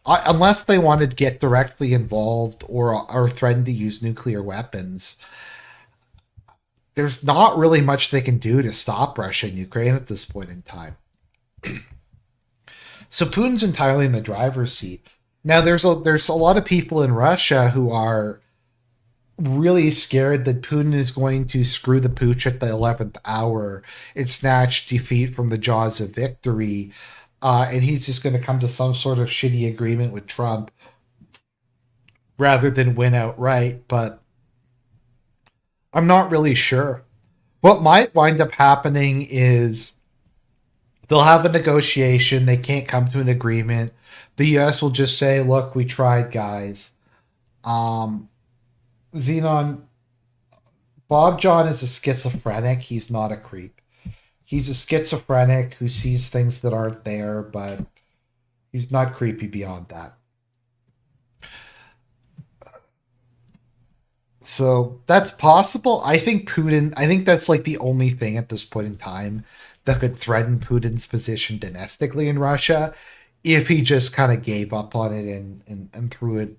unless they want to get directly involved or threaten to use nuclear weapons, there's not really much they can do to stop Russia and Ukraine at this point in time. So Putin's entirely in the driver's seat. Now there's a lot of people in Russia who are really scared that Putin is going to screw the pooch at the 11th hour and snatch defeat from the jaws of victory. And he's just going to come to some sort of shitty agreement with Trump rather than win outright. But I'm not really sure. What might wind up happening is they'll have a negotiation. They can't come to an agreement. The U.S. will just say, look, we tried, guys. Xenon, Bob John is a schizophrenic. He's not a creep. He's a schizophrenic who sees things that aren't there, but he's not creepy beyond that. So that's possible. I think that's like the only thing at this point in time that could threaten Putin's position domestically in Russia if he just kind of gave up on it and threw it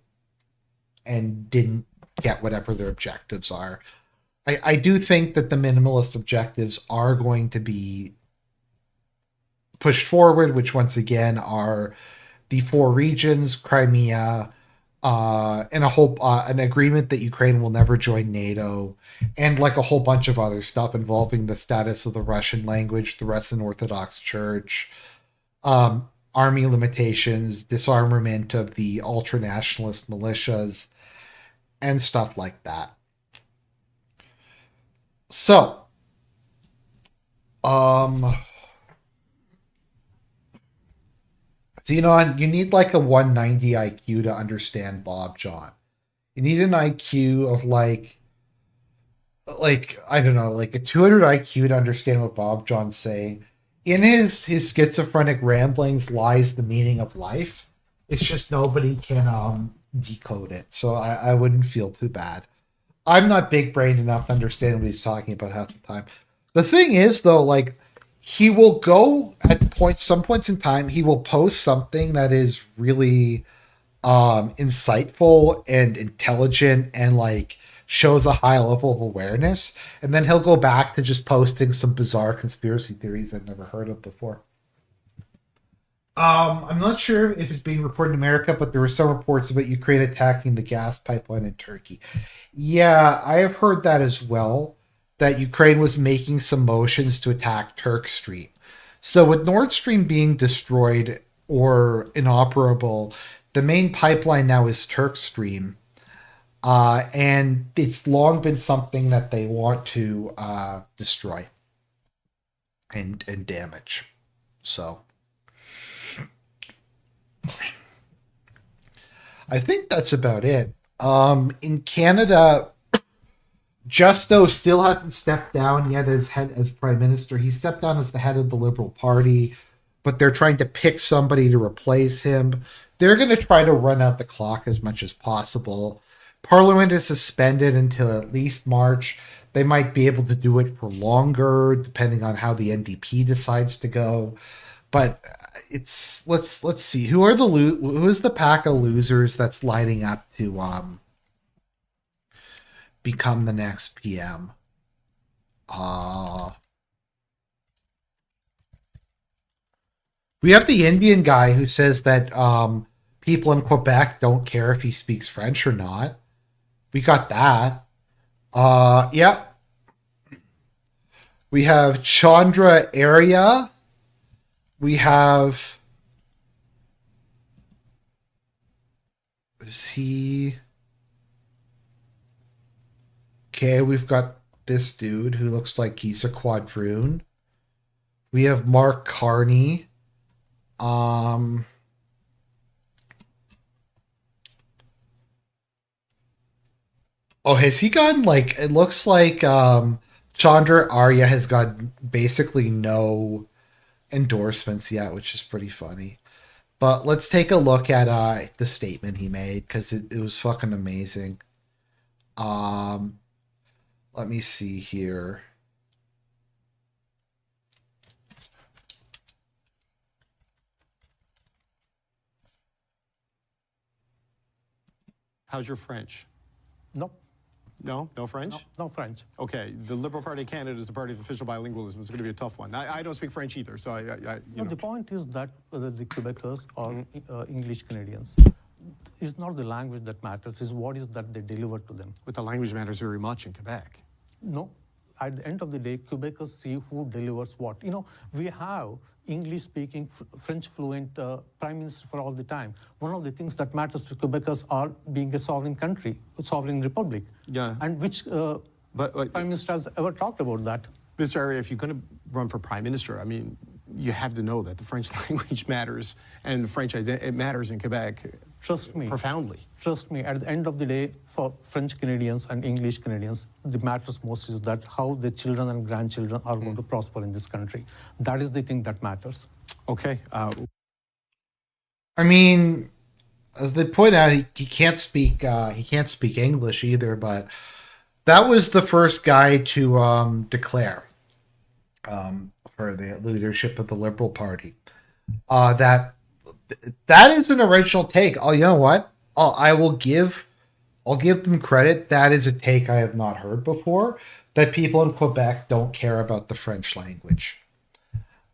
and didn't get whatever their objectives are. I do think that the minimalist objectives are going to be pushed forward, which once again are the 4 regions, Crimea, and an agreement that Ukraine will never join NATO, and like a whole bunch of other stuff involving the status of the Russian language, the Russian Orthodox Church, army limitations, disarmament of the ultra-nationalist militias, and stuff like that. So, Xenon, you need like a 190 IQ to understand Bob John. You need an IQ of like I don't know, like a 200 IQ to understand what Bob John's saying. In his schizophrenic ramblings lies the meaning of life. It's just nobody can decode it. So I wouldn't feel too bad. I'm not big brained enough to understand what he's talking about half the time. The thing is, though, like he will go at some points in time, he will post something that is really insightful and intelligent and like shows a high level of awareness, and then he'll go back to just posting some bizarre conspiracy theories I've never heard of before. I'm not sure if it's being reported in America, but there were some reports about Ukraine attacking the gas pipeline in Turkey. Yeah, I have heard that as well, that Ukraine was making some motions to attack Turk Stream. So with Nord Stream being destroyed or inoperable, the main pipeline now is Turk Stream. And it's long been something that they want to destroy and damage. So I think that's about it. In Canada, Justo still hasn't stepped down yet as prime minister. He stepped down as the head of the Liberal Party, but they're trying to pick somebody to replace him. They're going to try to run out the clock as much as possible. Parliament is suspended until at least March. They might be able to do it for longer, depending on how the NDP decides to go. But it's let's see who is the pack of losers that's lining up to become the next PM. We have the Indian guy who says that people in Quebec don't care if he speaks French or not. We got that. Yeah. We have Chandra Arya. We have... Is he... Okay, we've got this dude who looks like he's a quadroon. We have Mark Carney. Oh, has he gotten like... It looks like Chandra Arya has got basically no endorsements yet, which is pretty funny. But let's take a look at the statement he made, because it was fucking amazing. Let me see here. How's your French? No, No? No French? no French. Okay. The Liberal Party of Canada is the party of official bilingualism. It's going to be a tough one. I don't speak French either, so No, the point is that whether the Quebecers or English Canadians, it's not the language that matters, it's what is that they deliver to them. But the language matters very much in Quebec. No, at the end of the day, Quebecers see who delivers what. You know, we have English-speaking, French fluent prime minister for all the time. One of the things that matters to Quebecers are being a sovereign country, a sovereign republic. Yeah. And which prime minister has ever talked about that? Mr. Arya, if you're going to run for prime minister, I mean, you have to know that the French language matters, and the French it matters in Quebec. Trust me. Profoundly. Trust me, at the end of the day, for French Canadians and English Canadians, the matters most is that how the children and grandchildren are going to prosper in this country. That is the thing that matters. Okay. I mean, as they point out, he can't speak English either, but that was the first guy to declare for the leadership of the Liberal Party. That is an original take. Oh, you know what? I'll give them credit. That is a take I have not heard before. That people in Quebec don't care about the French language.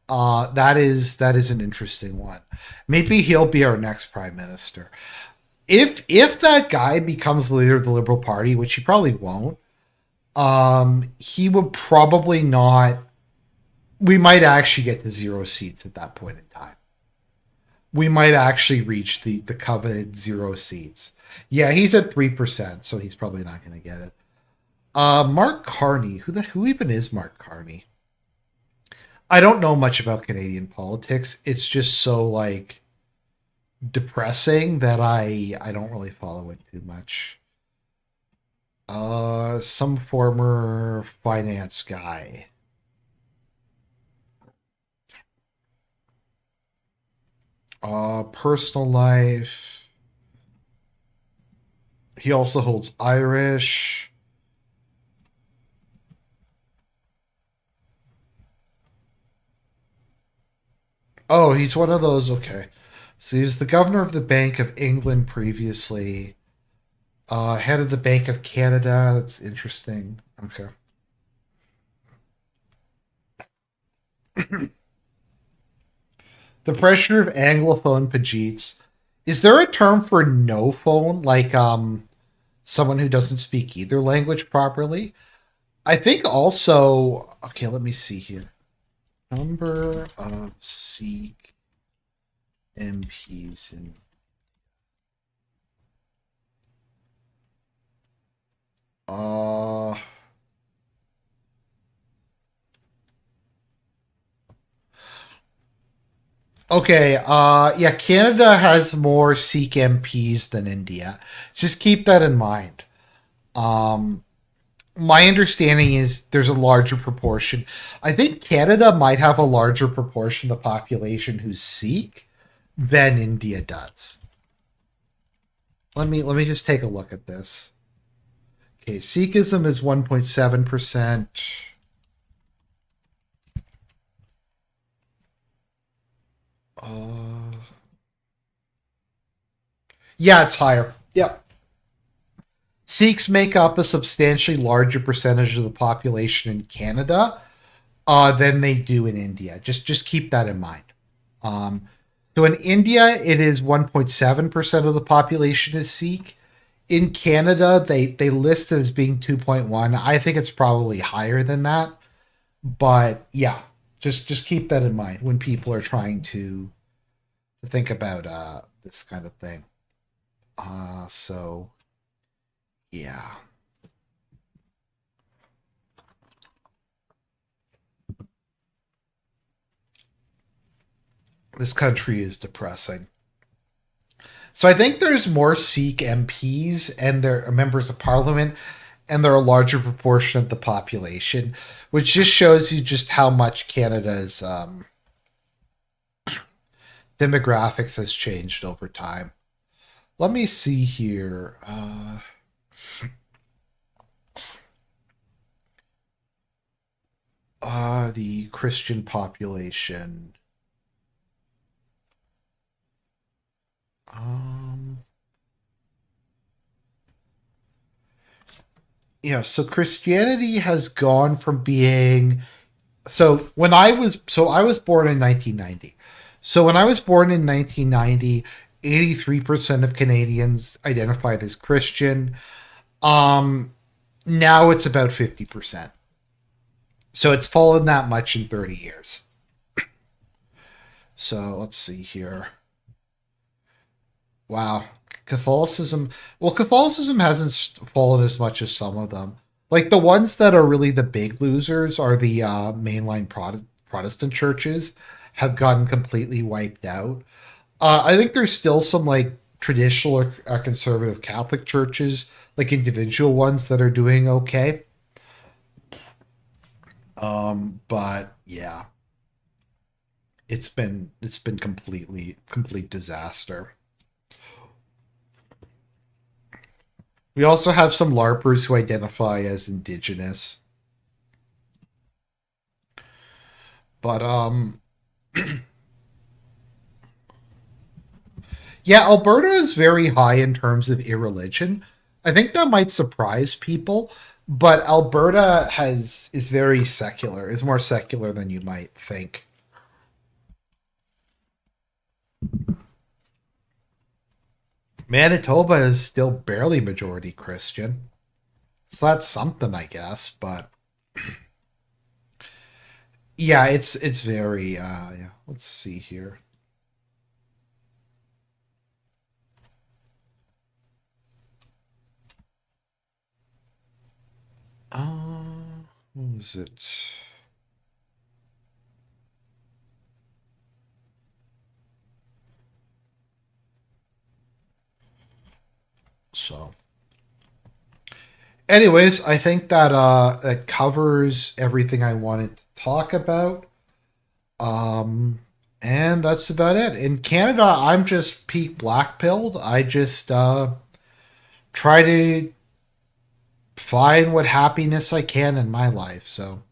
That is an interesting one. Maybe he'll be our next prime minister. If that guy becomes the leader of the Liberal Party, which he probably won't, he would probably not. We might actually get to 0 seats at that point in time. We might actually reach the coveted 0 seats. Yeah, he's at 3%, so he's probably not going to get it. Mark Carney, who even is Mark Carney? I don't know much about Canadian politics. It's just so like depressing that I don't really follow it too much. Some former finance guy. Personal life. He also holds Irish. Oh, he's one of those. Okay. So he's the governor of the Bank of England previously. Head of the Bank of Canada. That's interesting. Okay. The pressure of Anglophone Pajeets. Is there a term for no phone? Like someone who doesn't speak either language properly? I think also, okay, let me see here. Number of Sikh MPs in okay, yeah, Canada has more Sikh MPs than India. Just keep that in mind. My understanding is there's a larger proportion. I think Canada might have a larger proportion of the population who's Sikh than India does. Let me just take a look at this. Okay, Sikhism is 1.7%. Yeah, it's higher. Yep. Sikhs make up a substantially larger percentage of the population in Canada than they do in India. Just keep that in mind. So in India, it is 1.7% of the population is Sikh. In Canada, they list it as being 2.1. I think it's probably higher than that. But yeah, just keep that in mind when people are trying to think about this kind of thing. So yeah. This country is depressing. So I think there's more Sikh MPs and they're members of parliament, and they're a larger proportion of the population, which just shows you just how much Canada's demographics has changed over time. Let me see here. The Christian population. Yeah, so Christianity has gone from being I was born in 1990. So when I was born in 1990, 83% of Canadians identified as Christian. Now it's about 50%. So it's fallen that much in 30 years. So let's see here. Wow. Catholicism hasn't fallen as much as some of them. Like the ones that are really the big losers are the mainline Protestant churches have gotten completely wiped out. I think there's still some like traditional or conservative Catholic churches, like individual ones that are doing okay. But yeah, it's been complete disaster. We also have some LARPers who identify as indigenous. But yeah, Alberta is very high in terms of irreligion. I think that might surprise people, but Alberta is very secular. It's more secular than you might think. Manitoba is still barely majority Christian. So that's something, I guess, but yeah, it's very yeah, let's see here. What was it? So, anyways, I think that that covers everything I wanted to talk about. And that's about it. In Canada, I'm just peak blackpilled. I just try to find what happiness I can in my life. So